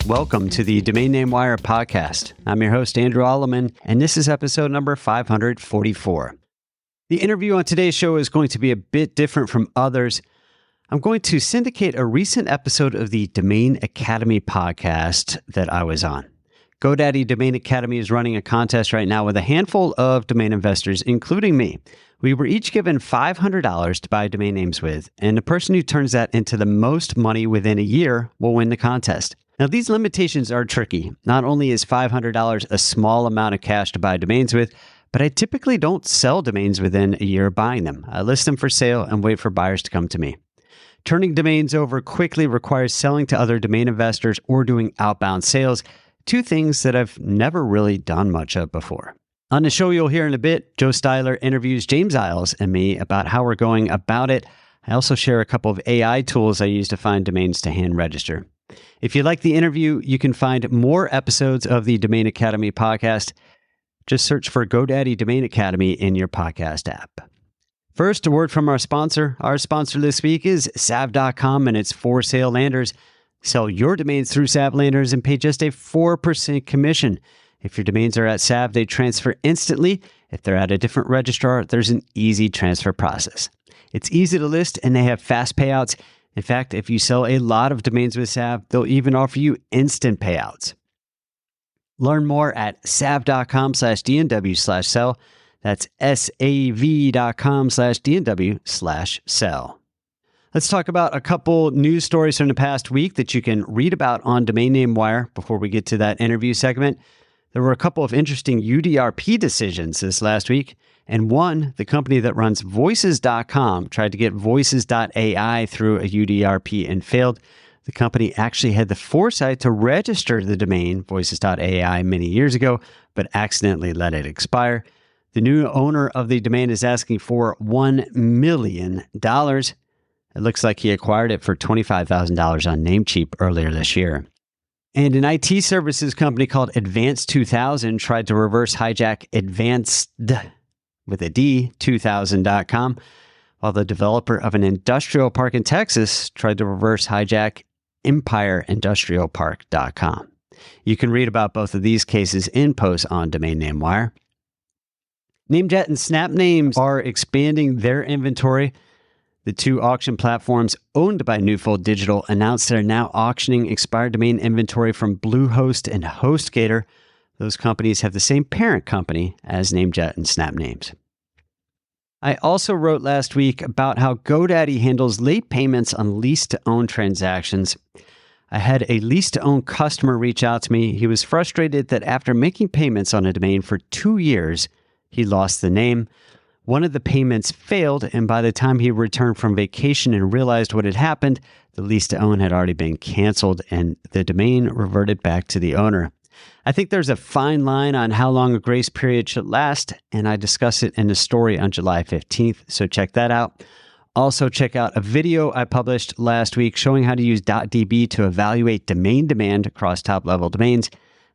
Welcome to the Domain Name Wire podcast. I'm your host, Andrew Alleman, and this is episode number 544. The interview on today's show is going to be a bit different from others. I'm going to syndicate a recent episode of the Domain Academy podcast that I was on. GoDaddy Domain Academy is running a contest right now with a handful of domain investors, including me. We were each given $500 to buy domain names with, and the person who turns that into the most money within a year will win the contest. Now, these limitations are tricky. Not only is $500 a small amount of cash to buy domains with, but I typically don't sell domains within a year of buying them. I list them for sale and wait for buyers to come to me. Turning domains over quickly requires selling to other domain investors or doing outbound sales, two things that I've never really done much of before. On the show you'll hear in a bit, Joe Styler interviews James Iles and me about how we're going about it. I also share a couple of AI tools I use to find domains to hand register. If you like the interview, you can find more episodes of the Domain Academy podcast. Just search for GoDaddy Domain Academy in your podcast app. First, a word from our sponsor. Our sponsor this week is Sav.com and its for sale landers. Sell your domains through Sav landers and pay just a 4% commission. If your domains are at Sav, they transfer instantly. If they're at a different registrar, there's an easy transfer process. It's easy to list and they have fast payouts. In fact, if you sell a lot of domains with Sav, they'll even offer you instant payouts. Learn more at sav.com/DNW/sell. That's sav.com/DNW/sell. Let's talk about a couple news stories from the past week that you can read about on Domain Name Wire before we get to that interview segment. There were a couple of interesting UDRP decisions this last week, and one, the company that runs Voices.com, tried to get Voices.ai through a UDRP and failed. The company actually had the foresight to register the domain Voices.ai many years ago, but accidentally let it expire. The new owner of the domain is asking for $1 million. It looks like he acquired it for $25,000 on Namecheap earlier this year. And an IT services company called Advanced 2000 tried to reverse hijack Advanced with a D 2000.com, while the developer of an industrial park in Texas tried to reverse hijack EmpireIndustrialPark.com. You can read about both of these cases in posts on Domain Name Wire. NameJet and SnapNames are expanding their inventory. The two auction platforms owned by Newfold Digital announced they're now auctioning expired domain inventory from Bluehost and HostGator. Those companies have the same parent company as NameJet and SnapNames. I also wrote last week about how GoDaddy handles late payments on lease-to-own transactions. I had a lease-to-own customer reach out to me. He was frustrated that after making payments on a domain for 2 years, he lost the name. One of the payments failed, and by the time he returned from vacation and realized what had happened, the lease-to-own had already been canceled, and the domain reverted back to the owner. I think there's a fine line on how long a grace period should last, and I discuss it in the story on July 15th, so check that out. Also, check out a video I published last week showing how to use .db to evaluate domain demand across top-level domains.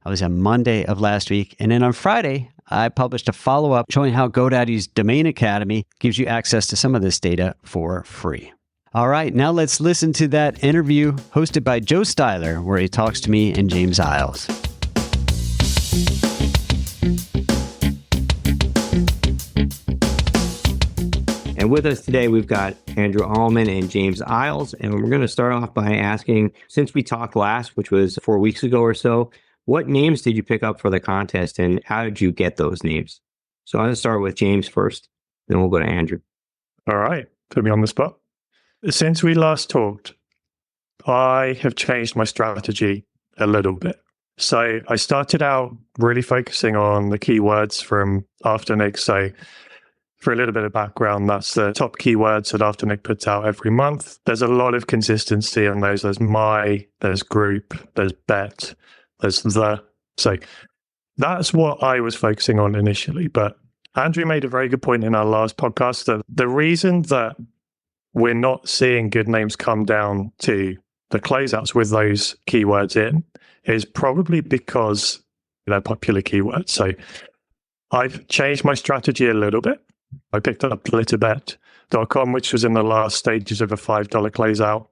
I was on Monday of last week, and then on Friday, I published a follow-up showing how GoDaddy's Domain Academy gives you access to some of this data for free. All right, now let's listen to that interview hosted by Joe Styler, where he talks to me and James Iles. And with us today, we've got Andrew Alleman and James Iles. And we're going to start off by asking, since we talked last, which was 4 weeks ago or so, what names did you pick up for the contest and how did you get those names? So I'm going to start with James first, then we'll go to Andrew. All right. Put me on the spot. Since we last talked, I have changed my strategy a little bit. So I started out really focusing on the keywords from Afternic. So for a little bit of background, that's the top keywords that Afternic puts out every month. There's a lot of consistency on those. There's my, there's group, there's bet, there's the. So that's what I was focusing on initially. But Andrew made a very good point in our last podcast that the reason that we're not seeing good names come down to the closeouts with those keywords in is probably because they're popular keywords. So I've changed my strategy a little bit. I picked up litterbet.com, which was in the last stages of a $5 closeout.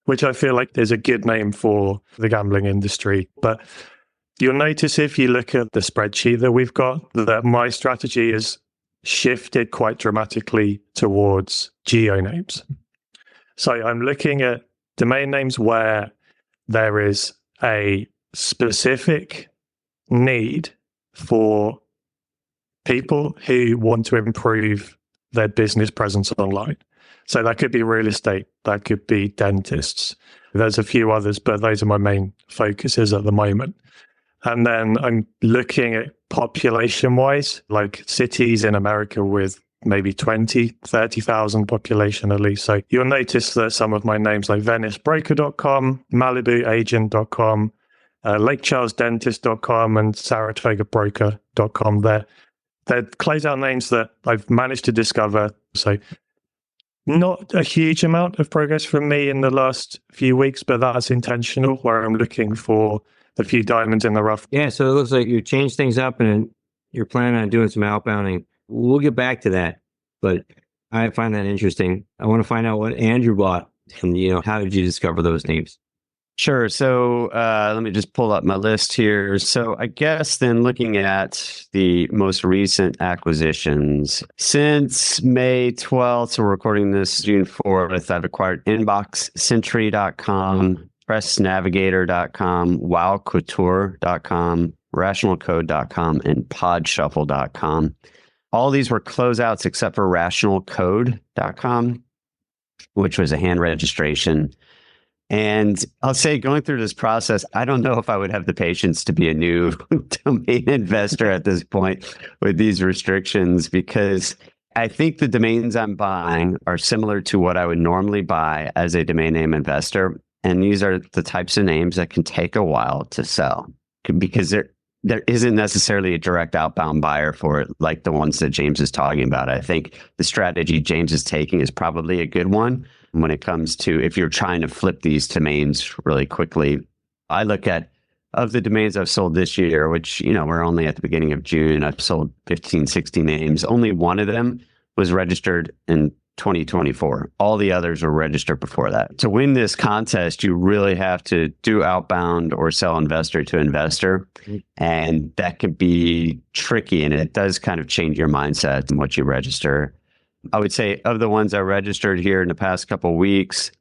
which I feel like is a good name for the gambling industry. But you'll notice if you look at the spreadsheet that we've got, that my strategy is shifted quite dramatically towards geo names. So I'm looking at domain names where there is a specific need for people who want to improve their business presence online. So that could be real estate, that could be dentists. There's a few others, but those are my main focuses at the moment. And then I'm looking at population-wise, like cities in America with maybe 20, 30,000 population at least. So you'll notice that some of my names like VeniceBroker.com, MalibuAgent.com, LakeCharlesDentist.com, and SaratogaBroker.com. They're closeout names that I've managed to discover. So not a huge amount of progress from me in the last few weeks, but that's intentional, where I'm looking for a few diamonds in the rough. Yeah, so it looks like you changed things up and you're planning on doing some outbounding. We'll get back to that, but I find that interesting. I want to find out what Andrew bought and, how did you discover those names? Sure. So let me just pull up my list here. So I guess then looking at the most recent acquisitions, since May 12th, so we're recording this June 4th, I've acquired InboxSentry.com, PressNavigator.com, WowCouture.com, RationalCode.com, and PodShuffle.com. All these were closeouts except for RationalCode.com, which was a hand registration. And I'll say, going through this process, I don't know if I would have the patience to be a new domain investor at this point with these restrictions, because I think the domains I'm buying are similar to what I would normally buy as a domain name investor. And these are the types of names that can take a while to sell, because there isn't necessarily a direct outbound buyer for it, like the ones that James is talking about. I think the strategy James is taking is probably a good one when it comes to if you're trying to flip these domains really quickly. I look at, of the domains I've sold this year, which, we're only at the beginning of June, I've sold 15, 16 names. Only one of them was registered in 2024. All the others were registered before that. To win this contest, you really have to do outbound or sell investor to investor. And that can be tricky, and it does kind of change your mindset and what you register. I would say of the ones I registered here in the past couple of weeks,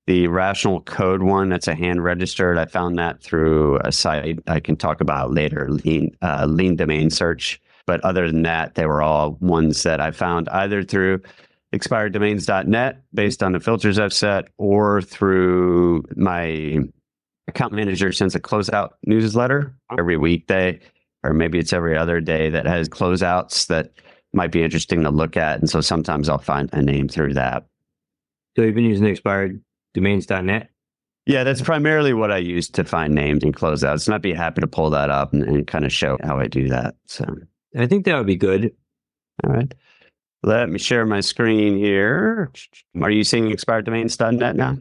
the Rational Code one, that's a hand registered. I found that through a site I can talk about later, Lean Domain Search. But other than that, they were all ones that I found either through expireddomains.net based on the filters I've set, or through my account manager sends a closeout newsletter every weekday, or maybe it's every other day, that has closeouts that might be interesting to look at. And so sometimes I'll find a name through that. So you've been using expireddomains.net? Yeah, that's primarily what I use to find names and closeouts. And I'd be happy to pull that up and kind of show how I do that. So I think that would be good. All right. Let me share my screen here. Are you seeing expireddomains.net now?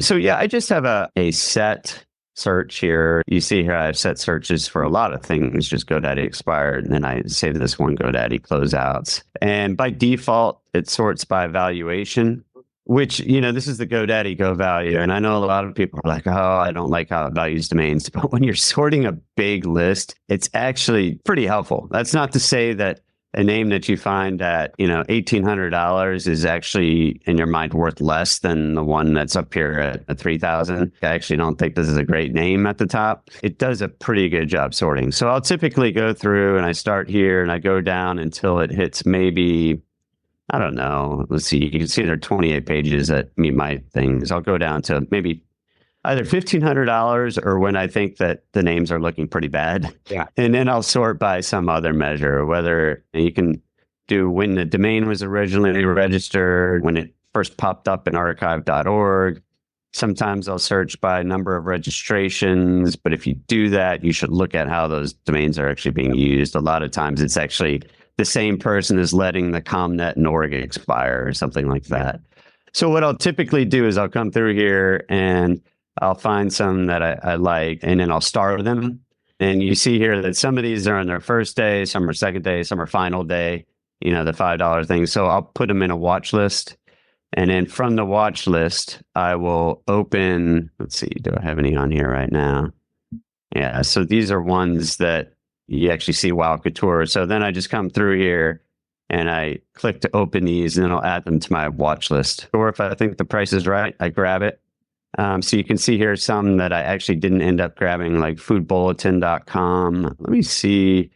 So yeah, I just have a set search here. You see here, I have set searches for a lot of things, just GoDaddy expired. And then I save this one, GoDaddy closeouts. And by default, it sorts by valuation, which, this is the GoDaddy Go value. And I know a lot of people are like, oh, I don't like how it values domains. But when you're sorting a big list, it's actually pretty helpful. That's not to say that a name that you find at, $1,800 is actually in your mind worth less than the one that's up here at $3,000. I actually don't think this is a great name at the top. It does a pretty good job sorting. So I'll typically go through and I start here and I go down until it hits maybe, I don't know. Let's see. You can see there are 28 pages that meet my things. I'll go down to maybe either $1,500 or when I think that the names are looking pretty bad. Yeah. And then I'll sort by some other measure, whether you can do when the domain was originally registered, when it first popped up in archive.org. Sometimes I'll search by number of registrations, but if you do that, you should look at how those domains are actually being used. A lot of times it's actually the same person is letting the ComNet and org expire or something like that. So what I'll typically do is I'll come through here and I'll find some that I like, and then I'll star them. And you see here that some of these are on their first day, some are second day, some are final day, the $5 thing. So I'll put them in a watch list. And then from the watch list, I will open, let's see, do I have any on here right now? Yeah, so these are ones that you actually see Wow Couture. So then I just come through here and I click to open these, and then I'll add them to my watch list. Or if I think the price is right, I grab it. So you can see here some that I actually didn't end up grabbing, like foodbulletin.com. Let me see.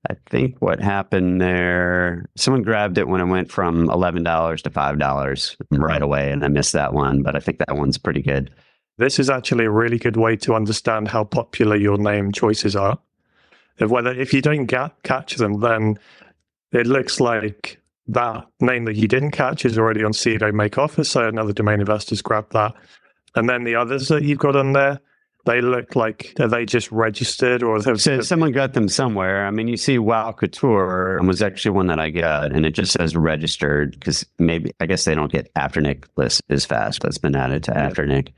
I think what happened there, someone grabbed it when it went from $11 to $5 right away, and I missed that one, but I think that one's pretty good. This is actually a really good way to understand how popular your name choices are. If you don't catch them, then it looks like that name that you didn't catch is already on CEDO Make Offer, so another domain investor's grabbed that. And then the others that you've got on there, they look like, are they just registered or so someone got them somewhere? I mean, you see Wow Couture was actually one that I got, and it just says registered because I guess they don't get Afternic list as fast. That's been added to Afternic.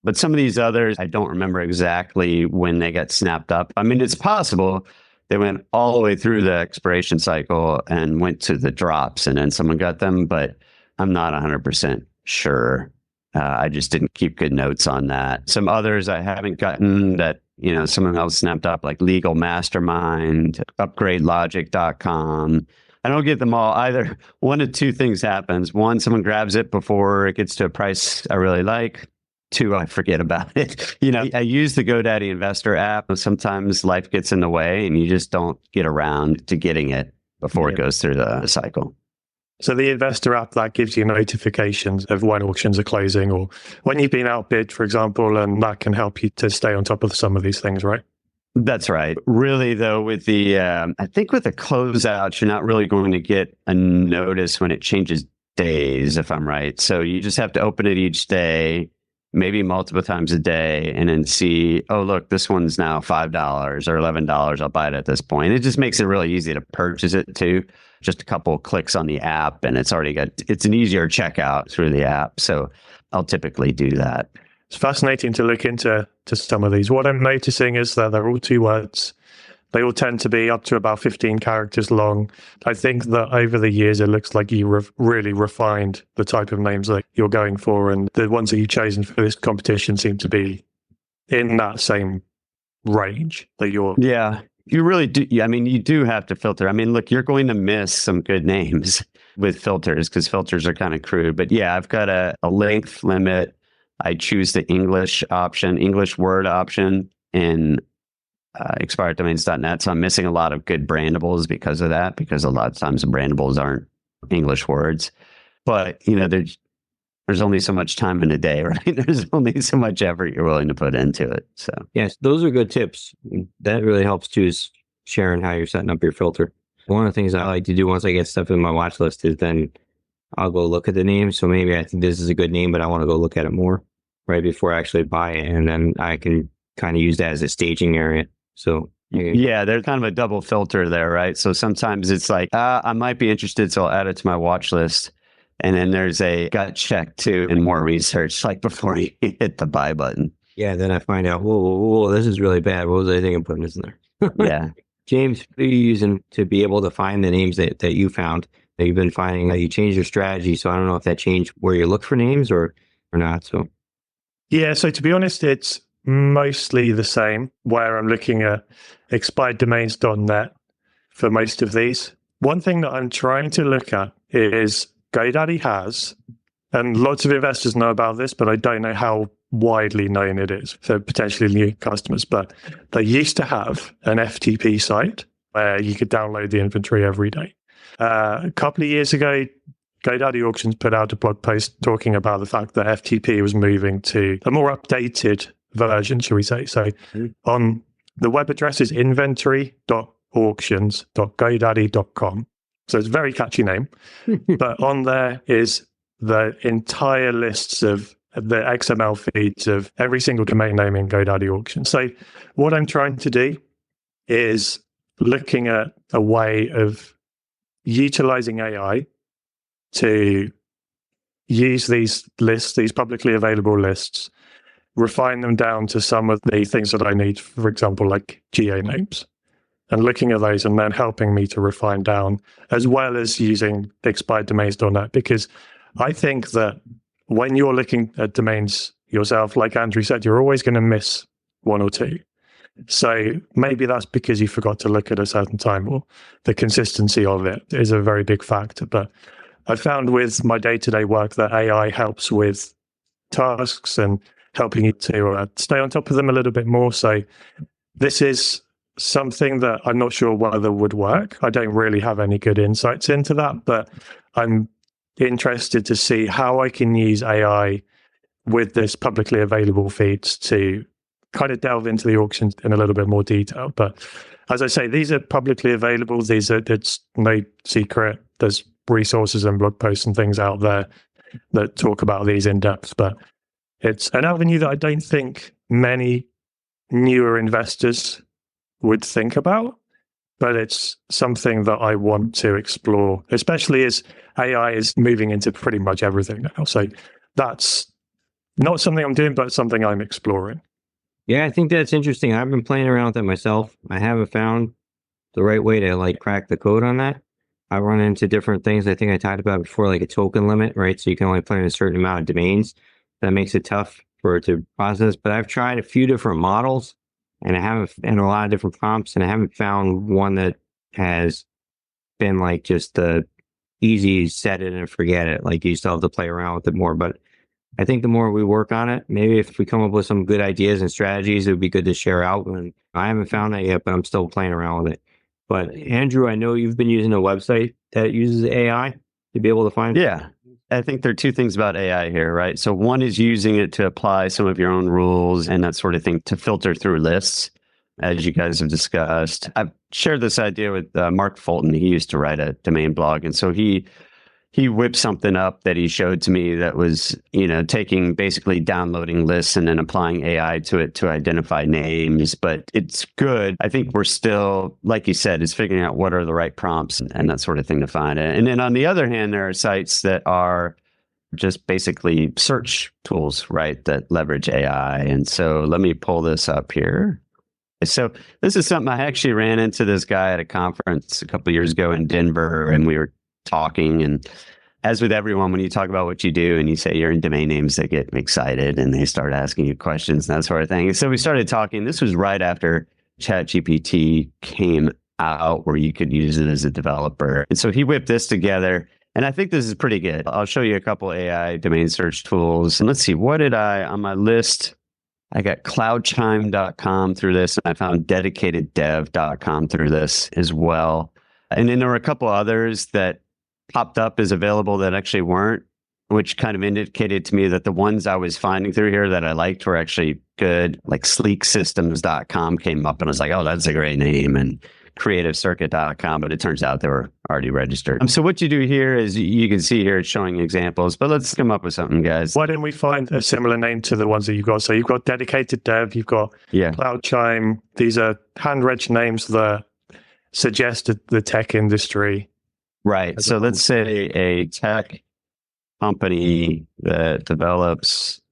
But some of these others, I don't remember exactly when they got snapped up. I mean, it's possible they went all the way through the expiration cycle and went to the drops, and then someone got them, but I'm not 100% sure. I just didn't keep good notes on that. Some others I haven't gotten that, someone else snapped up, like Legal Mastermind, UpgradeLogic.com. I don't get them all either. One of two things happens. One, someone grabs it before it gets to a price I really like. Two, I forget about it. I use the GoDaddy Investor app. Sometimes life gets in the way and you just don't get around to getting it before it goes through the cycle. So the Investor app, that gives you notifications of when auctions are closing or when you've been outbid, for example, and that can help you to stay on top of some of these things, right? That's right. Really, though, with the, I think with the closeouts, you're not really going to get a notice when it changes days, if I'm right. So you just have to open it each day, maybe multiple times a day, and then see, oh, look, this one's now $5 or $11. I'll buy it at this point. It just makes it really easy to purchase it too. Just a couple of clicks on the app and it's an easier checkout through the app. So I'll typically do that. It's fascinating to look into some of these. What I'm noticing is that they're all 2 words. They all tend to be up to about 15 characters long. I think that over the years, it looks like you really refined the type of names that you're going for. And the ones that you've chosen for this competition seem to be in that same range that you're... Yeah. You really do. I mean, you do have to filter. I mean, look, you're going to miss some good names with filters because filters are kind of crude. But yeah, I've got a length limit. I choose the English word option in expireddomains.net. So I'm missing a lot of good brandables because of that, because a lot of times the brandables aren't English words. But, there's only so much time in a day, right? There's only so much effort you're willing to put into it. So yes, those are good tips. That really helps too, is sharing how you're setting up your filter. One of the things I like to do once I get stuff in my watch list is then I'll go look at the name. So maybe I think this is a good name, but I want to go look at it more right before I actually buy it. And then I can kind of use that as a staging area. So yeah, there's kind of a double filter there, right? So sometimes it's like, I might be interested, so I'll add it to my watch list. And then there's a gut check too and more research, like before you hit the buy button. Yeah, then I find out, whoa, this is really bad. What was I thinking of putting this in there? Yeah. James, what are you using to be able to find the names that you found, that you've been finding? You changed your strategy, so I don't know if that changed where you look for names or not. So yeah, so to be honest, it's mostly the same, where I'm looking at expireddomains.net for most of these. One thing that I'm trying to look at is GoDaddy has, and lots of investors know about this, but I don't know how widely known it is for potentially new customers. But they used to have an FTP site where you could download the inventory every day. A couple of years ago, GoDaddy Auctions put out a blog post talking about the fact that FTP was moving to a more updated version, shall we say. So on the web address is inventory.auctions.godaddy.com. So it's a very catchy name. But on there is the entire lists of the XML feeds of every single domain name in GoDaddy Auction. So what I'm trying to do is looking at a way of utilizing AI to use these lists, these publicly available lists, refine them down to some of the things that I need, for example, like geo names, and looking at those and then helping me to refine down, as well as using expireddomains.net, because I think that when you're looking at domains yourself, like Andrew said, you're always going to miss one or two. So maybe that's because you forgot to look at a certain time, or the consistency of it is a very big factor. But I found with my day-to-day work that AI helps with tasks and helping you to stay on top of them a little bit more. So this is something that I'm not sure whether would work. I don't really have any good insights into that, but I'm interested to see how I can use AI with this publicly available feeds to kind of delve into the auctions in a little bit more detail. But as I say, these are publicly available. It's no secret. There's resources and blog posts and things out there that talk about these in depth. But it's an avenue that I don't think many newer investors would think about. But it's something that I want to explore, especially as AI is moving into pretty much everything now. So that's not something I'm doing, but something I'm exploring. Yeah, I think that's interesting. I've been playing around with it myself. I haven't found the right way to like crack the code on that. I run into different things. I think I talked about before, like a token limit, right? So you can only play in a certain amount of domains. That makes it tough for it to process. But I've tried a few different models and and a lot of different prompts, and I haven't found one that has been like just the easy set it and forget it. Like you still have to play around with it more. But I think the more we work on it, maybe if we come up with some good ideas and strategies, it would be good to share out. And I haven't found that yet, but I'm still playing around with it. But Andrew, I know you've been using a website that uses AI to be able to find. Yeah. I think there are two things about AI here, right? So one is using it to apply some of your own rules and that sort of thing to filter through lists, as you guys have discussed. I've shared this idea with Mark Fulton. He used to write a domain blog. And so he whipped something up that he showed to me that was, taking basically downloading lists and then applying AI to it to identify names. But it's good. I think we're still, like you said, is figuring out what are the right prompts and that sort of thing to find it. And then on the other hand, there are sites that are just basically search tools, right, that leverage AI. And so let me pull this up here. So this is something I actually ran into this guy at a conference a couple of years ago in Denver, and we were talking. And as with everyone, when you talk about what you do and you say you're in domain names, they get excited and they start asking you questions and that sort of thing. And so we started talking. This was right after ChatGPT came out, where you could use it as a developer. And so he whipped this together. And I think this is pretty good. I'll show you a couple AI domain search tools. And let's see, what did on my list? I got cloudchime.com through this, and I found dedicateddev.com through this as well. And then there were a couple others that popped up as available that actually weren't, which kind of indicated to me that the ones I was finding through here that I liked were actually good. Like sleeksystems.com came up, and I was like, oh, that's a great name. And creativecircuit.com, but it turns out they were already registered. So what you do here is you can see here it's showing examples, but let's come up with something, guys. Why don't we find a similar name to the ones that you've got? So you've got Dedicated Dev, you've got CloudChime. These are hand-reg names that suggest the tech industry. Right. So let's say a tech company that develops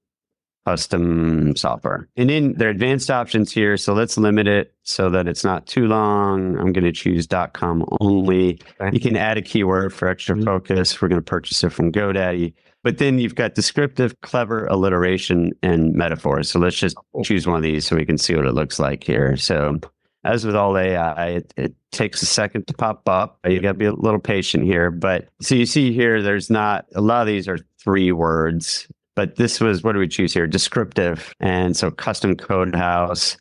custom software. And then there are advanced options here. So let's limit it so that it's not too long. I'm going to choose .com only. Okay. You can add a keyword for extra focus. We're going to purchase it from GoDaddy. But then you've got descriptive, clever, alliteration, and metaphors. So let's just choose one of these so we can see what it looks like here. So as with all AI, it takes a second to pop up. You got to be a little patient here. But so you see here, there's not, a lot of these are 3 words. But this was, what do we choose here? Descriptive. And so custom code house,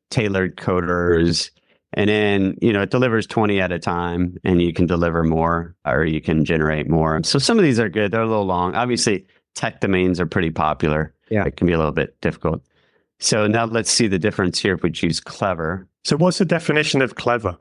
tailored coders. And then, it delivers 20 at a time, and you can deliver more, or you can generate more. So some of these are good. They're a little long. Obviously, tech domains are pretty popular. Yeah. It can be a little bit difficult. So now let's see the difference here if we choose clever. So what's the definition of clever?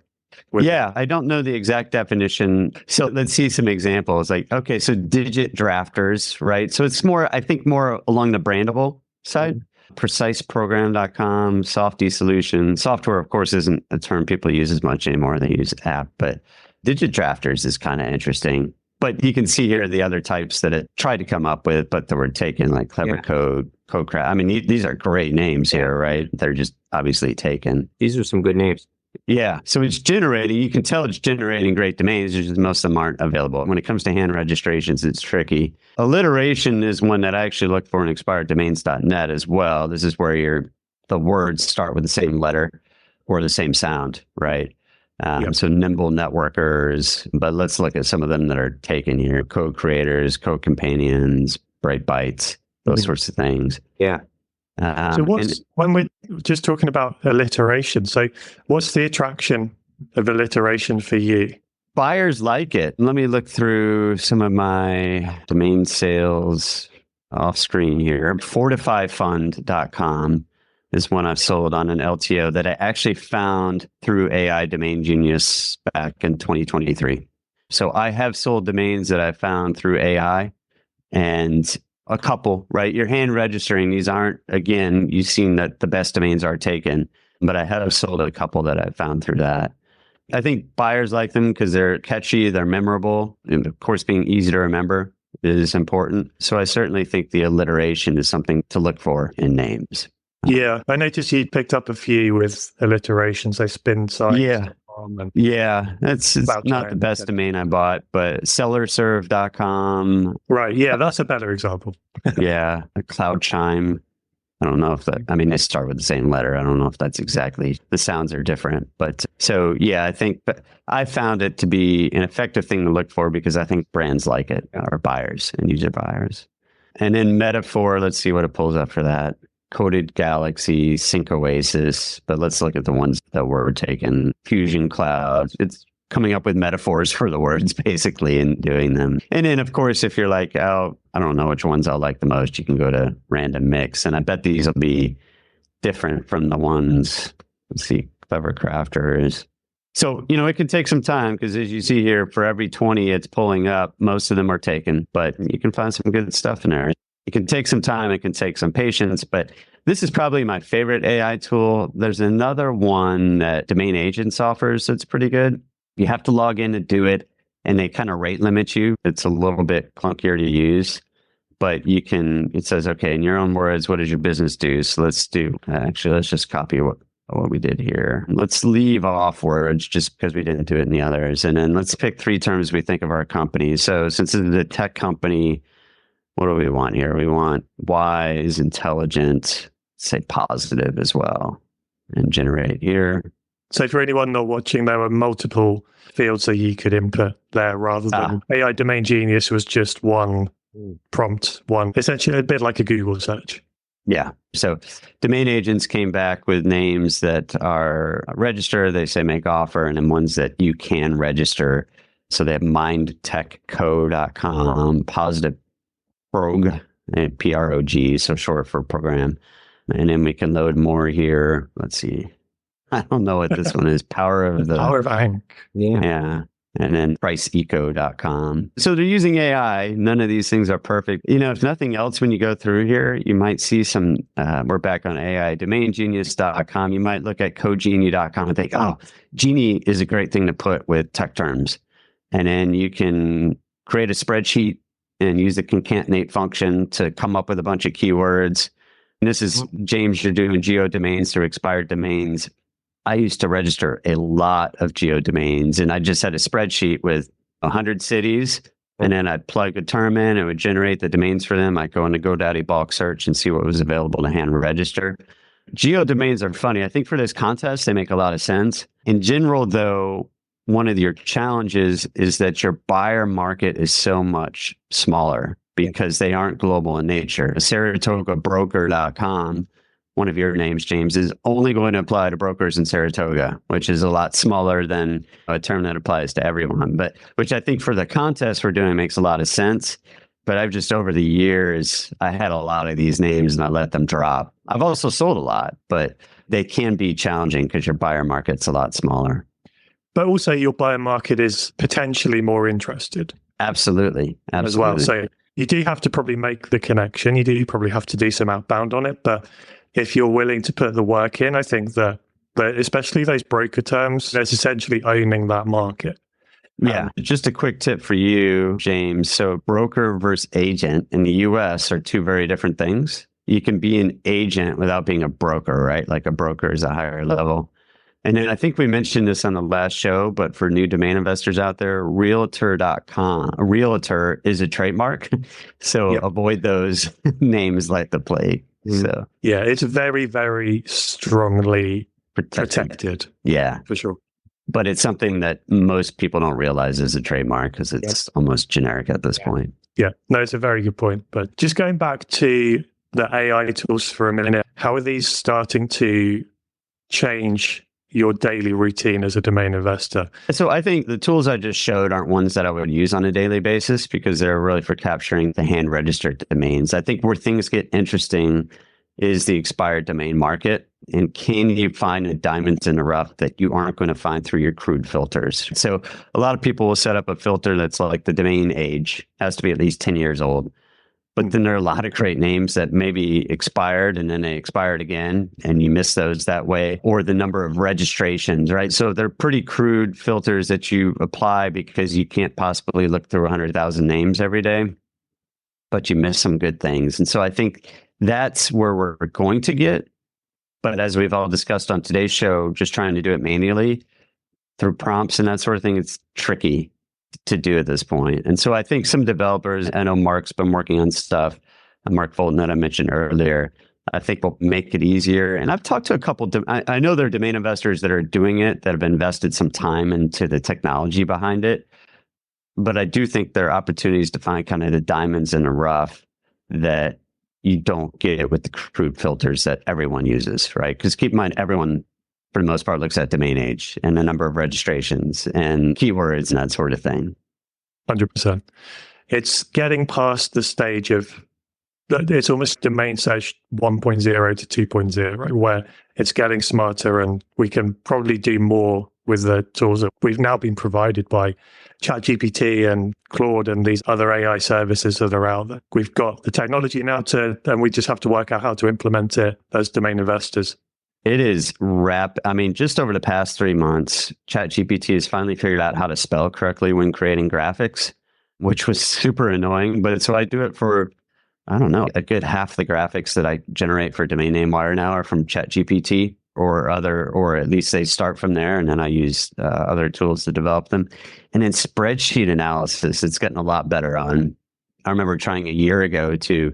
I don't know the exact definition. So let's see some examples. Like, okay, so digit drafters, right? So it's more, I think, more along the brandable side. Preciseprogram.com, Softy Solution. Software, of course, isn't a term people use as much anymore. They use app, but digit drafters is kind of interesting. But you can see here the other types that it tried to come up with, but that were taken, like Clever Code, CodeCraft. I mean, these are great names here, right? They're just obviously taken. These are some good names. Yeah. So it's generating, you can tell it's generating great domains, just most of them aren't available. When it comes to hand registrations, it's tricky. Alliteration is one that I actually look for in expireddomains.net as well. This is where the words start with the same letter or the same sound, right? So nimble networkers, but let's look at some of them that are taken here. Code creators, code companions, bright bytes, those sorts of things. Yeah. So when we're just talking about alliteration, so what's the attraction of alliteration for you? Buyers like it. Let me look through some of my domain sales off screen here. Fortifyfund.com is one I've sold on an LTO that I actually found through AI Domain Genius back in 2023. So I have sold domains that I found through AI, and a couple, right? You're hand registering. These aren't, again, you've seen that the best domains are taken, but I have sold a couple that I found through that. I think buyers like them because they're catchy, they're memorable, and of course, being easy to remember is important. So I certainly think the alliteration is something to look for in names. Yeah, I noticed you picked up a few with alliterations, so spin sites. Yeah, it's not the best domain I bought, but sellerserve.com. Right, yeah, that's a better example. Yeah, a Cloud Chime. I don't know if they start with the same letter. I don't know if that's exactly, the sounds are different. But so, yeah, I think I found it to be an effective thing to look for because I think brands like it, or buyers and user buyers. And then Metaphor, let's see what it pulls up for that. Coded Galaxy, Sync Oasis, but let's look at the ones that were taken. Fusion Cloud. It's coming up with metaphors for the words, basically, and doing them. And then, of course, if you're like, oh, I don't know which ones I'll like the most, you can go to Random Mix. And I bet these will be different from the ones, let's see, Clever Crafters. So, it can take some time because as you see here, for every 20 it's pulling up, most of them are taken, but you can find some good stuff in there. It can take some time. It can take some patience, but this is probably my favorite AI tool. There's another one that Domain Agents offers that's pretty good. You have to log in to do it, and they kind of rate limit you. It's a little bit clunkier to use, but it says, okay, in your own words, what does your business do? So let's just copy what we did here. Let's leave off words just because we didn't do it in the others. And then let's pick 3 terms we think of our company. So since this is a tech company, what do we want here? We want wise, intelligent, say positive as well, and generate here. So for anyone not watching, there are multiple fields that you could input there rather than AI Domain Genius was just one prompt, essentially a bit like a Google search. Yeah. So Domain Agents came back with names that are register. They say make offer, and then ones that you can register. So they have mindtechco.com, positive prog, PROG, so short for program. And then we can load more here. Let's see. I don't know what this one is. Power of Ink. Yeah. And then priceeco.com. So they're using AI. None of these things are perfect. If nothing else, when you go through here, you might see some, we're back on AI, domaingenius.com. You might look at codegenie.com and think, oh, Genie is a great thing to put with tech terms. And then you can create a spreadsheet and use the concatenate function to come up with a bunch of keywords. And this is, James, you're doing geodomains through expired domains. I used to register a lot of geodomains, and I just had a spreadsheet with 100 cities, and then I'd plug a term in, and it would generate the domains for them. I'd go into GoDaddy bulk search and see what was available to hand register. Geodomains are funny. I think for this contest, they make a lot of sense. In general, though, one of your challenges is that your buyer market is so much smaller because they aren't global in nature. SaratogaBroker.com, one of your names, James, is only going to apply to brokers in Saratoga, which is a lot smaller than a term that applies to everyone, but which I think for the contest we're doing makes a lot of sense. But I've just, over the years, I had a lot of these names and I let them drop. I've also sold a lot, but they can be challenging because your buyer market's a lot smaller. But also your buyer market is potentially more interested. Absolutely. As well. So you do have to probably make the connection. You do probably have to do some outbound on it. But if you're willing to put the work in, I think that especially those broker terms, there's essentially owning that market. Yeah. Just a quick tip for you, James. So broker versus agent in the US are 2 very different things. You can be an agent without being a broker, right? Like a broker is a higher level. And then I think we mentioned this on the last show, but for new domain investors out there, realtor.com. A realtor is a trademark. So avoid those names like the plague. So yeah, it's very, very strongly protected. Yeah, for sure. But it's something that most people don't realize is a trademark because it's almost generic at this point. Yeah, no, it's a very good point. But just going back to the AI tools for a minute, how are these starting to change your daily routine as a domain investor? So I think the tools I just showed aren't ones that I would use on a daily basis because they're really for capturing the hand registered domains. I think where things get interesting is the expired domain market. And can you find the diamonds in the rough that you aren't going to find through your crude filters? So a lot of people will set up a filter that's like the domain age has to be at least 10 years old. But then there are a lot of great names that maybe expired and then they expired again and you miss those that way, or the number of registrations, right? So they're pretty crude filters that you apply because you can't possibly look through 100,000 names every day, but you miss some good things. And so I think that's where we're going to get. But as we've all discussed on today's show, just trying to do it manually through prompts and that sort of thing, it's tricky to do at this point. And so I think some developers, I know Mark's been working on stuff, Mark Fulton that I mentioned earlier, I think will make it easier. And I've talked to a couple, I know there are domain investors that are doing it, that have invested some time into the technology behind it. But I do think there are opportunities to find kind of the diamonds in the rough that you don't get with the crude filters that everyone uses, right? Because keep in mind, everyone for the most part looks at domain age and the number of registrations and keywords and that sort of thing. 100%. It's getting past the stage of, it's almost domain search 1.0 to 2.0, right? Where it's getting smarter and we can probably do more with the tools that we've now been provided by ChatGPT and Claude and these other AI services that are out there. We've got the technology now and we just have to work out how to implement it as domain investors. It is I mean, just over the past 3 months, ChatGPT has finally figured out how to spell correctly when creating graphics, which was super annoying. But so I do it for, I don't know, a good half the graphics that I generate for Domain Name Wire now are from ChatGPT or at least they start from there. And then I use other tools to develop them. And then spreadsheet analysis, it's gotten a lot better on. I remember trying a year ago to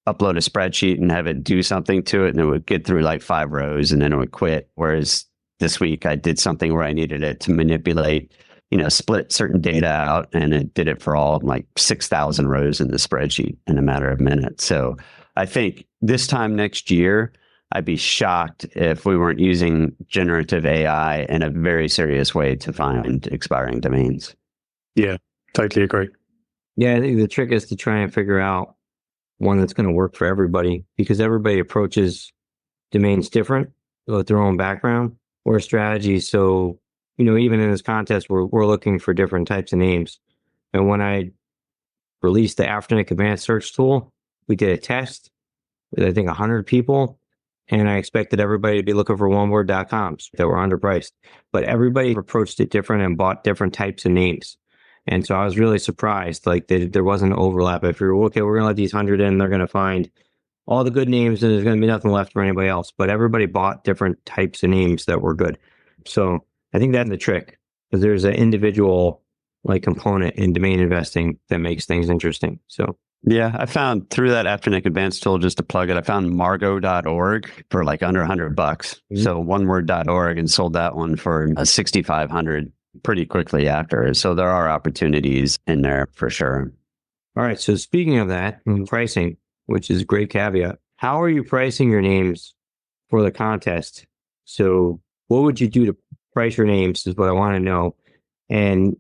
upload a spreadsheet and have it do something to it, and it would get through like 5 rows and then it would quit. Whereas this week I did something where I needed it to manipulate, split certain data out, and it did it for all like 6,000 rows in the spreadsheet in a matter of minutes. So I think this time next year, I'd be shocked if we weren't using generative AI in a very serious way to find expiring domains. Yeah, totally agree. Yeah, I think the trick is to try and figure out one that's going to work for everybody, because everybody approaches domains different with their own background or strategy. So, even in this contest, we're looking for different types of names. And when I released the Afternic Advanced Search tool, we did a test with, I think, 100 people. And I expected everybody to be looking for oneword.coms that were underpriced. But everybody approached it different and bought different types of names. And so I was really surprised, like there wasn't an overlap. If you're, okay, we're going to let these 100 in, they're going to find all the good names and there's going to be nothing left for anybody else. But everybody bought different types of names that were good. So I think that's the trick, because there's an individual like component in domain investing that makes things interesting. So yeah, I found through that Afternic Advanced tool, just to plug it, I found margo.org for like under $100. Mm-hmm. So oneword.org, and sold that one for $6,500 pretty quickly after. So there are opportunities in there for sure. All right. So speaking of that, pricing, which is a great caveat, how are you pricing your names for the contest? So what would you do to price your names is what I want to know. And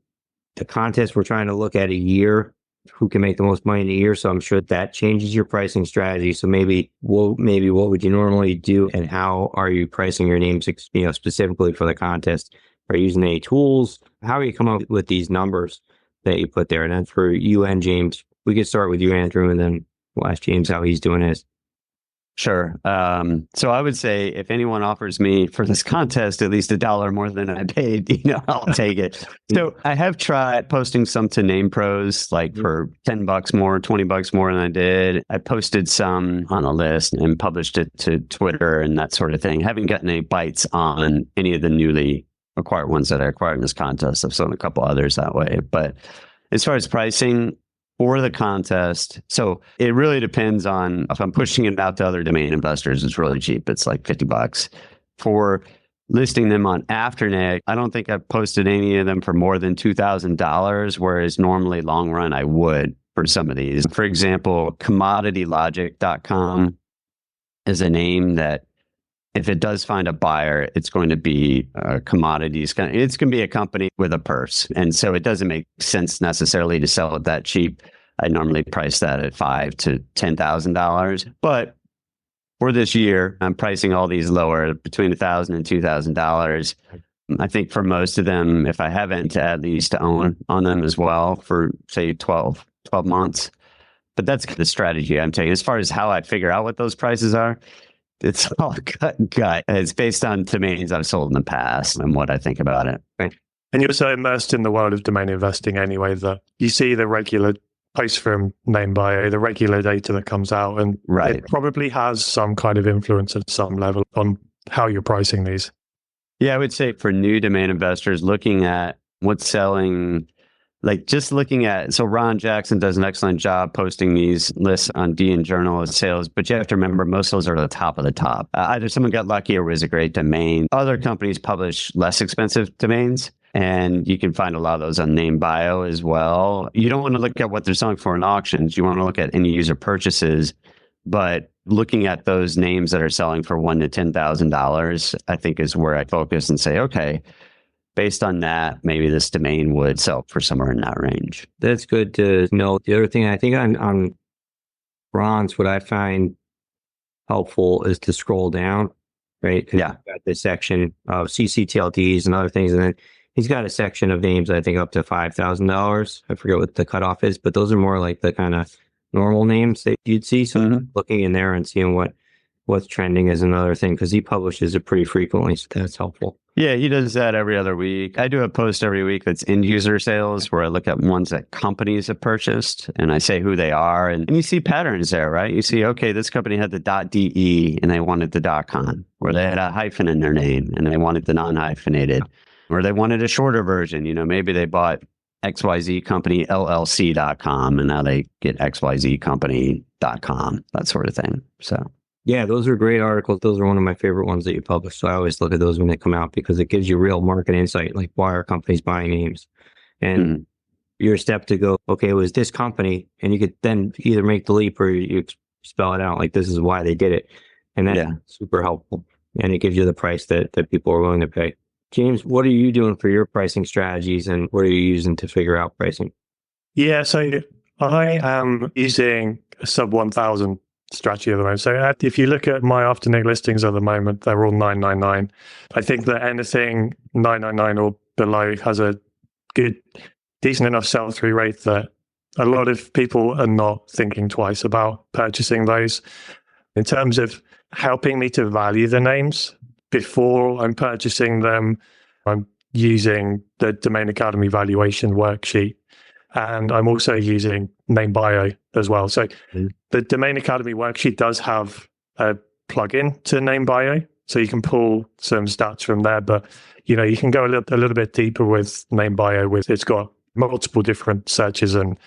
the contest, we're trying to look at a year, who can make the most money in a year. So I'm sure that changes your pricing strategy. So maybe what would you normally do, and how are you pricing your names, specifically for the contest? Are you using any tools? How are you coming up with these numbers that you put there? And then for you and James, we could start with you, Andrew, and then we'll ask James how he's doing his. Sure. So I would say if anyone offers me for this contest at least $1 more than I paid, I'll take it. So I have tried posting some to Name Pros, like for $10 more, $20 more than I did. I posted some on a list and published it to Twitter and that sort of thing. Haven't gotten any bites on any of the newly acquired ones that I acquired in this contest. I've sold a couple others that way. But as far as pricing, for the contest, so it really depends on if I'm pushing it out to other domain investors, it's really cheap. It's like $50. For listing them on Afternic, I don't think I've posted any of them for more than $2,000, whereas normally long run I would for some of these. For example, commoditylogic.com is a name that if it does find a buyer, it's going to be commodities. It's going to be a company with a purse. And so it doesn't make sense necessarily to sell it that cheap. I normally price that at $5,000 to $10,000. But for this year, I'm pricing all these lower, between $1,000 and $2,000. I think for most of them, if I haven't, to at least own on them as well for, say, 12 months. But that's the strategy I'm taking. As far as how I figure out what those prices are, it's all gut. It's based on domains I've sold in the past and what I think about it. Right. And you're so immersed in the world of domain investing anyway that you see the regular posts from NameBio, the regular data that comes out, and it probably has some kind of influence at some level on how you're pricing these. Yeah, I would say for new domain investors, looking at what's selling, like just looking at, so Ron Jackson does an excellent job posting these lists on DN Journal of sales, but you have to remember most of those are the top of the top. Either someone got lucky or was a great domain. Other companies publish less expensive domains, and you can find a lot of those on NameBio as well. You don't want to look at what they're selling for in auctions. You want to look at any user purchases, but looking at those names that are selling for $1,000 to $10,000, I think is where I focus and say, okay, based on that, maybe this domain would sell for somewhere in that range. That's good to know. The other thing I think on Ron's, what I find helpful is to scroll down, right? Yeah. You've got this section of CCTLDs and other things. And then he's got a section of names, I think up to $5,000. I forget what the cutoff is, but those are more like the kind of normal names that you'd see. So looking in there and seeing what's trending is another thing, because he publishes it pretty frequently. So that's helpful. Yeah, he does that every other week. I do a post every week that's end user sales, where I look at ones that companies have purchased and I say who they are. And you see patterns there, right? You see, okay, this company had the .de and they wanted the .com, or they had a hyphen in their name and they wanted the non-hyphenated, or they wanted a shorter version. Maybe they bought XYZ company LLC.com and now they get XYZ company.com, that sort of thing. So. Yeah, those are great articles. Those are one of my favorite ones that you publish. So I always look at those when they come out because it gives you real market insight, like why are companies buying names? And your step to go, okay, it was this company, and you could then either make the leap or you spell it out, like this is why they did it. And that's super helpful. And it gives you the price that people are willing to pay. James, what are you doing for your pricing strategies, and what are you using to figure out pricing? Yeah, so I am using a sub 1,000 strategy at the moment. So if you look at my Afternic listings at the moment, they're all 999. I think that anything 999 or below has a good, decent enough sell-through rate that a lot of people are not thinking twice about purchasing those. In terms of helping me to value the names before I'm purchasing them, I'm using the Domain Academy valuation worksheet. And I'm also using NameBio as well. So the Domain Academy worksheet does have a plugin to NameBio, so you can pull some stats from there. But you can go a little bit deeper with NameBio. It's got multiple different searches and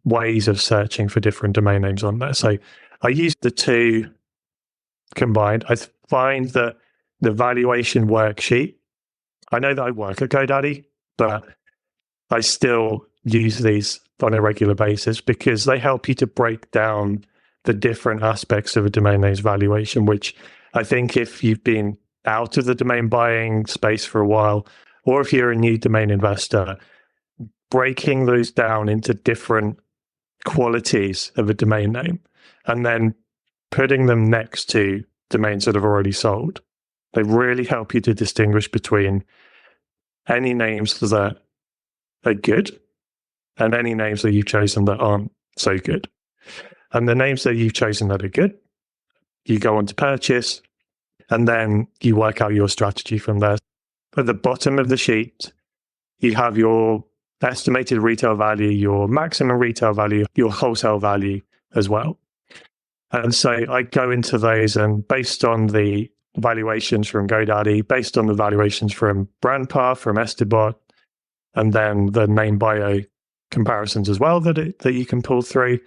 ways of searching for different domain names on there. So I use the two combined. I find that the valuation worksheet, I know that I work at GoDaddy, but I still use these on a regular basis because they help you to break down the different aspects of a domain name's valuation, which I think if you've been out of the domain buying space for a while, or if you're a new domain investor, breaking those down into different qualities of a domain name and then putting them next to domains that have already sold, they really help you to distinguish between any names that are good and any names that you've chosen that aren't so good. And the names that you've chosen that are good, you go on to purchase, and then you work out your strategy from there. At the bottom of the sheet, you have your estimated retail value, your maximum retail value, your wholesale value as well. And so I go into those, and based on the valuations from GoDaddy, based on the valuations from BrandPath, from Estibot, and then the name bio comparisons as well that you can pull through,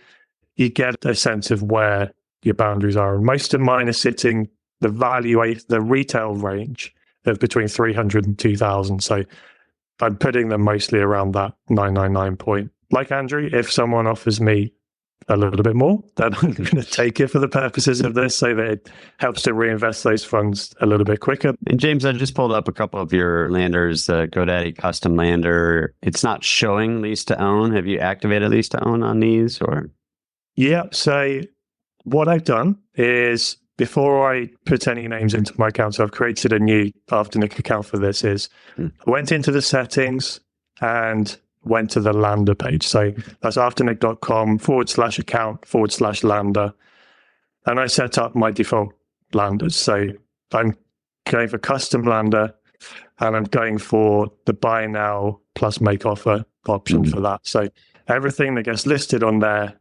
you get a sense of where your boundaries are. And most of mine are sitting the retail range of between 300 and 2,000. So I'm putting them mostly around that 999 point. Like Andrew, if someone offers me a little bit more, then I'm going to take it for the purposes of this, so that it helps to reinvest those funds a little bit quicker. And James, I just pulled up a couple of your landers, GoDaddy Custom Lander. It's not showing lease to own. Have you activated lease to own on these, or? Yeah. So what I've done is, before I put any names into my account, so I've created a new Afternic account for this, I went into the settings and went to the Lander page. So that's afternic.com/account/Lander. And I set up my default Landers. So I'm going for custom Lander, and I'm going for the buy now plus make offer option for that. So everything that gets listed on there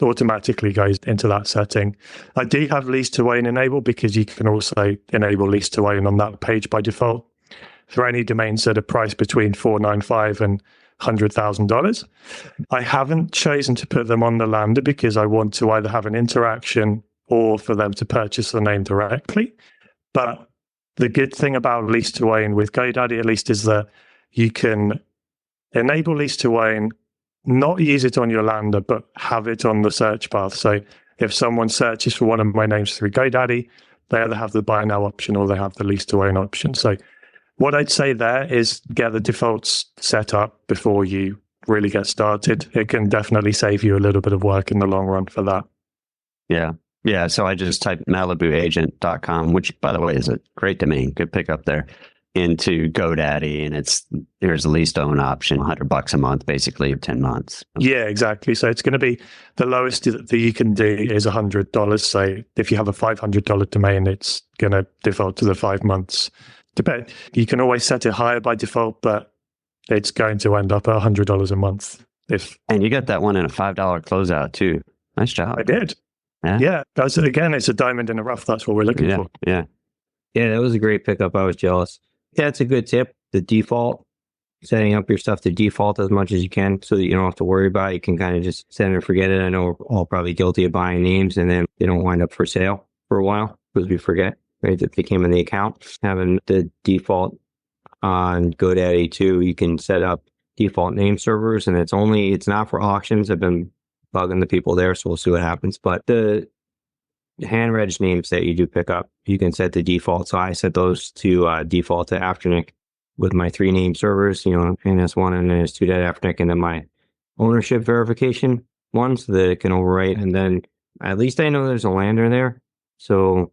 automatically goes into that setting. I do have lease to own enabled, because you can also enable lease to own on that page by default for any domains that are priced between $495 and $100,000. I haven't chosen to put them on the Lander because I want to either have an interaction or for them to purchase the name directly. But the good thing about lease to own with GoDaddy, at least, is that you can enable lease to own, not use it on your Lander, but have it on the search path. So if someone searches for one of my names through GoDaddy, they either have the buy now option or they have the lease to own option. So what I'd say there is get the defaults set up before you really get started. It can definitely save you a little bit of work in the long run for that. Yeah. Yeah. So I just typed MalibuAgent.com, which, by the way, is a great domain. Good pick up there, into GoDaddy, and there's a lease to own option, $100 a month, basically 10 months. Yeah, exactly. So it's going to be the lowest that you can do is $100. So if you have a $500 domain, it's going to default to the 5 months. You can always set it higher by default, but it's going to end up at $100 a month. And you got that one in a $5 closeout too. Nice job. I did. Yeah. Again, it's a diamond in the rough. That's what we're looking for. Yeah, that was a great pickup. I was jealous. That's a good tip. The default, setting up your stuff to default as much as you can so that you don't have to worry about it. You can kind of just set it and forget it. I know we're all probably guilty of buying names and then they don't wind up for sale for a while because we forget, right, that they came in the account. Having the default on GoDaddy too, you can set up default name servers, and it's not for auctions. I've been bugging the people there, so we'll see what happens. But the hand reg names that you do pick up, you can set the default. So I set those to default to Afternic with my 3 name servers, NS1 and NS2.Afternic, and then my ownership verification one so that it can overwrite. And then at least I know there's a lander there, so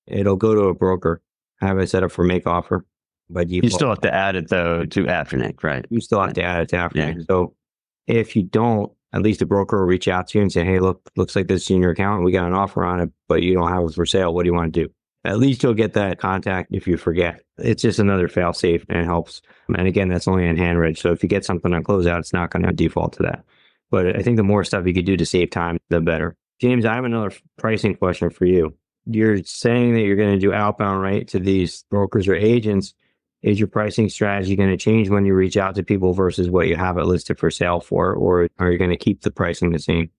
it'll go to a broker. I have it set up for make offer by default. You still have to add it though to Afternic, right? You still have to add it to Afternic. Yeah. So if you don't, at least the broker will reach out to you and say, hey, looks like this is in your account. We got an offer on it, but you don't have it for sale. What do you want to do? At least you'll get that contact if you forget. It's just another fail safe, and it helps. And again, that's only on hand reg. So if you get something on closeout, it's not going to default to that. But I think the more stuff you could do to save time, the better. James, I have another pricing question for you. You're saying that you're going to do outbound, right, to these brokers or agents. Is your pricing strategy going to change when you reach out to people versus what you have it listed for sale for, or are you going to keep the pricing the same?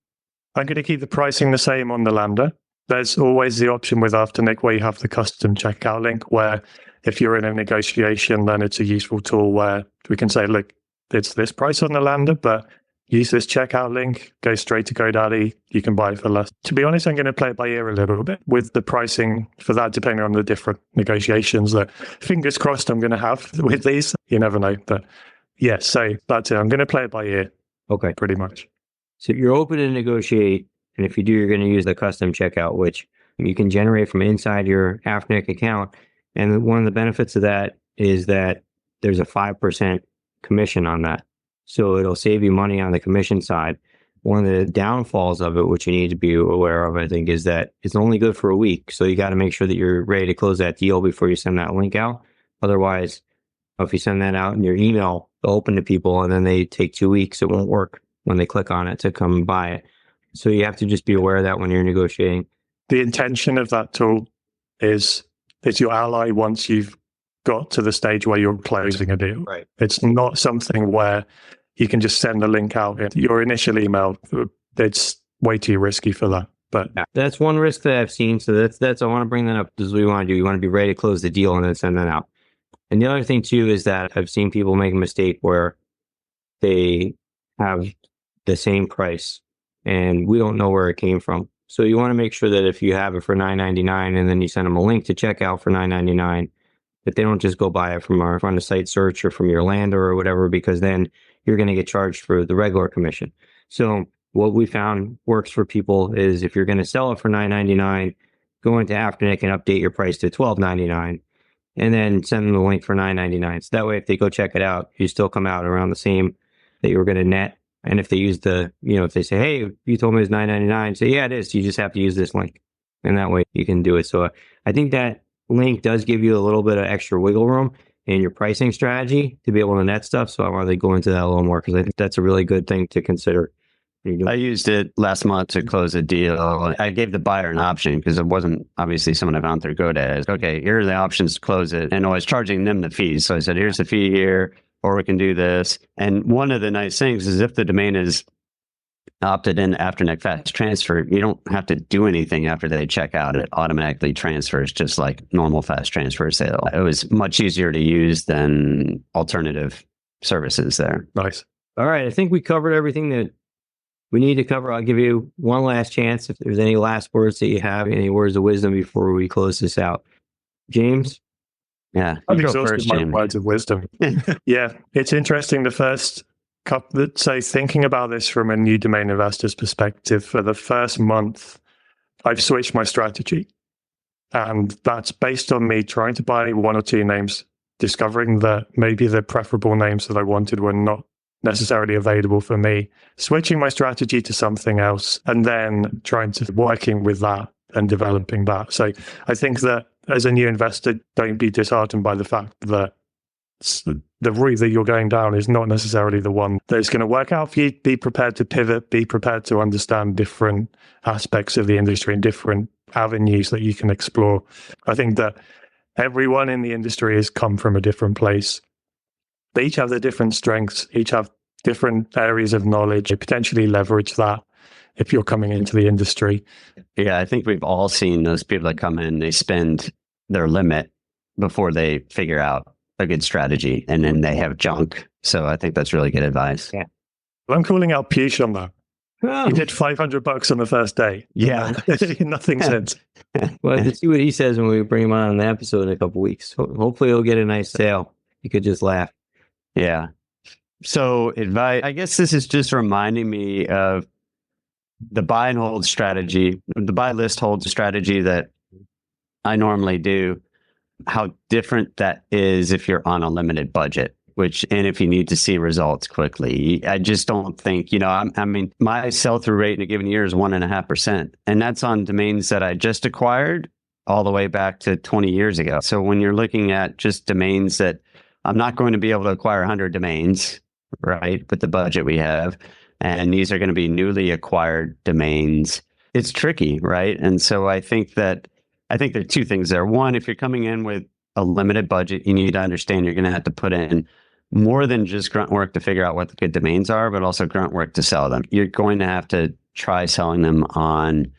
I'm going to keep the pricing the same on the Lander. There's always the option with Afternic where you have the custom checkout link, where if you're in a negotiation, then it's a useful tool where we can say, look, it's this price on the Lander, but use this checkout link, go straight to GoDaddy, you can buy it for less. To be honest, I'm going to play it by ear a little bit with the pricing for that, depending on the different negotiations that, fingers crossed, I'm going to have with these. You never know. But yeah, so that's it. I'm going to play it by ear. Okay. Pretty much. So you're open to negotiate. And if you do, you're going to use the custom checkout, which you can generate from inside your Afternic account. And one of the benefits of that is that there's a 5% commission on that. So it'll save you money on the commission side. one of the downfalls of it, which you need to be aware of, I think, is that it's only good for a week. So you got to make sure that you're ready to close that deal before you send that link out. Otherwise, if you send that out in your email, they'll open to people and then they take 2 weeks. It won't work when they click on it to come and buy it. So you have to just be aware of that when you're negotiating. The intention of that tool is it's your ally once you've got to the stage where you're closing a deal. Right. It's not something where you can just send a link out in your initial email. It's way too risky for that. But yeah, that's one risk that I've seen. So that's I want to bring that up. This is what you want to do. You want to be ready to close the deal and then send that out. And the other thing too is that I've seen people make a mistake where they have the same price and we don't know where it came from. So you want to make sure that if you have it for $9.99 and then you send them a link to check out for $9.99, that they don't just go buy it from a site search or from your lander or whatever, because then you're going to get charged for the regular commission. So what we found works for people is if you're going to sell it for $9.99, go into Afternic and update your price to $12.99 and then send them the link for $9.99. So that way, if they go check it out, you still come out around the same that you were going to net. And if they use if they say, hey, you told me it was $9.99, say, yeah, it is. You just have to use this link. And that way you can do it. So I think that link does give you a little bit of extra wiggle room in your pricing strategy to be able to net stuff. So I want to go into that a little more because I think that's a really good thing to consider. I used it last month to close a deal. I gave the buyer an option because it wasn't obviously someone I found through GoDaddy. I said, okay, here are the options to close it. And I was charging them the fees. So I said, here's the fee here, or we can do this. And one of the nice things is if the domain is opted in Afternic Fast Transfer, you don't have to do anything after they check out. It automatically transfers just like normal fast transfer sale. It was much easier to use than alternative services there. Nice. All right. I think we covered everything that we need to cover. I'll give you one last chance. If there's any last words that you have, any words of wisdom before we close this out. James? Yeah. I've exhausted my words of wisdom. Yeah. It's interesting. The first couple, so thinking about this from a new domain investor's perspective, for the first month, I've switched my strategy. And that's based on me trying to buy one or two names, discovering that maybe the preferable names that I wanted were not necessarily available for me, switching my strategy to something else, and then working with that and developing that. So I think that as a new investor, don't be disheartened by the fact that the route that you're going down is not necessarily the one that's going to work out for you. Be prepared to pivot, be prepared to understand different aspects of the industry and different avenues that you can explore. I think that everyone in the industry has come from a different place. They each have their different strengths, each have different areas of knowledge. You potentially leverage that if you're coming into the industry. Yeah, I think we've all seen those people that come in, they spend their limit before they figure out a good strategy, and then they have junk. So I think that's really good advice. Yeah. Well, I'm calling out Piyush on that. Oh. He did $500 on the first day. Yeah. Nothing since. Well, let's see what he says when we bring him on the episode in a couple of weeks. Hopefully he'll get a nice sale. You could just laugh. Yeah. So advice, I guess this is just reminding me of the buy and hold strategy, the buy list hold strategy that I normally do, how different that is if you're on a limited budget, and if you need to see results quickly. I just don't think, I mean, my sell-through rate in a given year is 1.5%. And that's on domains that I just acquired all the way back to 20 years ago. So when you're looking at just domains that I'm not going to be able to acquire 100 domains, right, with the budget we have, and these are going to be newly acquired domains, it's tricky, right? And so I think there are two things there. One, if you're coming in with a limited budget, you need to understand you're going to have to put in more than just grunt work to figure out what the good domains are, but also grunt work to sell them. You're going to have to try selling them on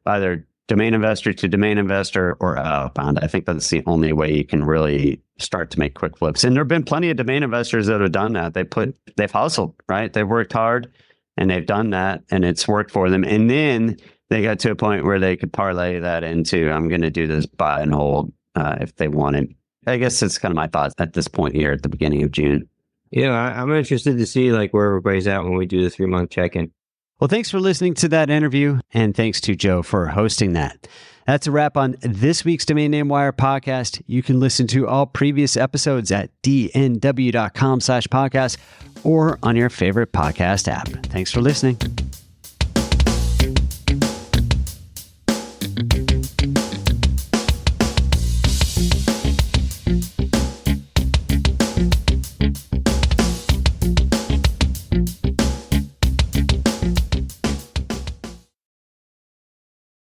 either domain investor to domain investor or outbound. I think that's the only way you can really start to make quick flips. And there have been plenty of domain investors that have done that. They've hustled, right? They've worked hard and they've done that and it's worked for them. And then they got to a point where they could parlay that into, I'm going to do this buy and hold if they wanted. I guess that's kind of my thoughts at this point here at the beginning of June. Yeah, I'm interested to see where everybody's at when we do the 3-month check-in. Well, thanks for listening to that interview, and thanks to Joe for hosting that. That's a wrap on this week's Domain Name Wire podcast. You can listen to all previous episodes at dnw.com/podcast or on your favorite podcast app. Thanks for listening.